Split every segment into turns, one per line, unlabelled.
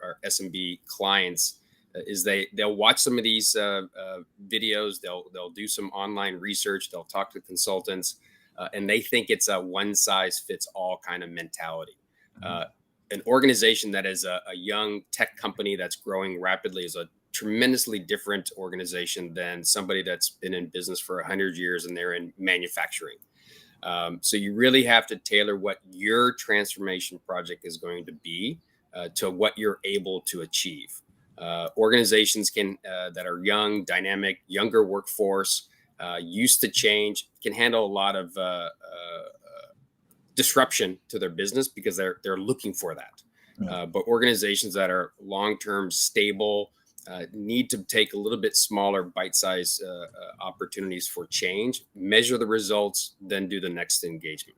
our SMB clients is they'll watch some of these videos. They'll do some online research. They'll talk to consultants, and they think it's a one size fits all kind of mentality. An organization that is a young tech company that's growing rapidly is a tremendously different organization than somebody that's been in business for 100 years and they're in manufacturing. So you really have to tailor what your transformation project is going to be to what you're able to achieve. Organizations that are young, dynamic, younger workforce, used to change, can handle a lot of disruption to their business because they're looking for that. But organizations that are long-term, stable, need to take a little bit smaller bite-sized opportunities for change, measure the results, then do the next engagement.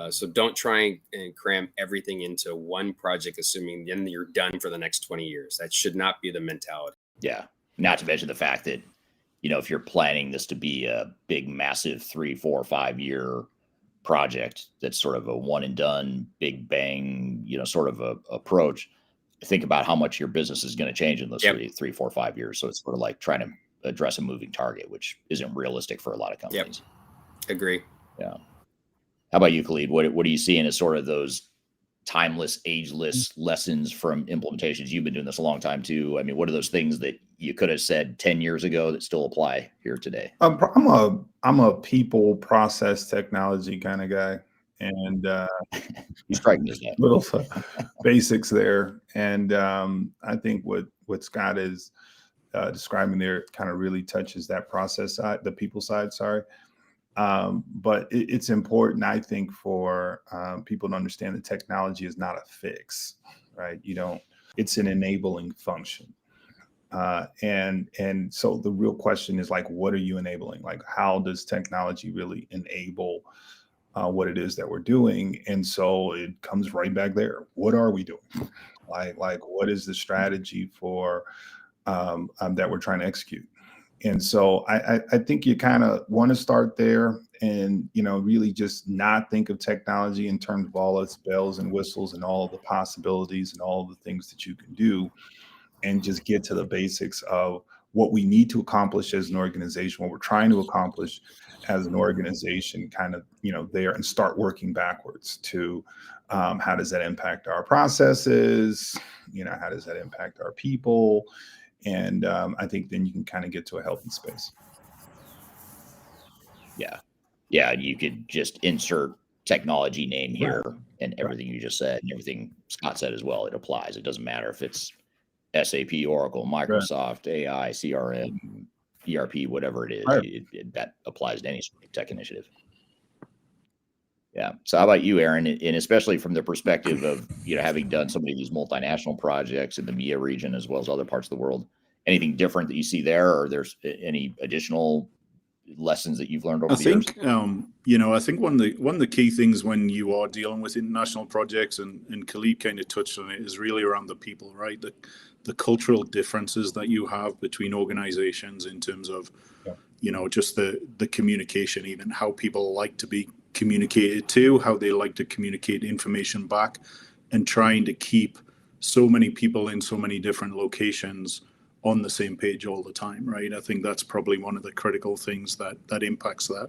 So don't try and cram everything into one project, assuming then you're done for the next 20 years. That should not be the mentality.
Yeah. Not to mention the fact that, if you're planning this to be a big, massive 3, 4, 5 year project, that's sort of a one and done, big bang, sort of a approach, think about how much your business is going to change in those 3, 4, 5 years. So it's sort of like trying to address a moving target, which isn't realistic for a lot of companies.
Agree.
Yeah. How about you, Khalid? What are you seeing as sort of those timeless, ageless lessons from implementations? You've been doing this a long time too. I mean, what are those things that you could have said 10 years ago that still apply here today?
I'm a people, process, technology kind of guy. And
you strike me as that.
Little basics there. And I think what Scott is describing there kind of really touches that process side, the people side, sorry. But it's important, I think, for people to understand that technology is not a fix, right? It's an enabling function. And so the real question is like, what are you enabling? Like, how does technology really enable what it is that we're doing? And so it comes right back there. What are we doing? Like what is the strategy for that we're trying to execute? And so I think you kind of want to start there and, really just not think of technology in terms of all its bells and whistles and all of the possibilities and all of the things that you can do, and just get to the basics of what we need to accomplish as an organization, what we're trying to accomplish as an organization, kind of, there, and start working backwards to how does that impact our processes? How does that impact our people? And I think then you can kind of get to a healthy space.
Yeah. Yeah. You could just insert technology name here, and everything you just said and everything Scott said as well, it applies. It doesn't matter if it's SAP, Oracle, Microsoft, AI, CRM, ERP, whatever it is, that applies to any sort of tech initiative. Yeah. So how about you, Aaron? And especially from the perspective of, having done so many of these multinational projects in the MEA region, as well as other parts of the world, anything different that you see there, or there's any additional lessons that you've learned over the years?
I think one of the key things when you are dealing with international projects, and Khalid kind of touched on it, is really around the people, right? The cultural differences that you have between organizations in terms of, just the communication, even how people like to be communicated to, how they like to communicate information back, and trying to keep so many people in so many different locations on the same page all the time, right? I think that's probably one of the critical things that impacts that.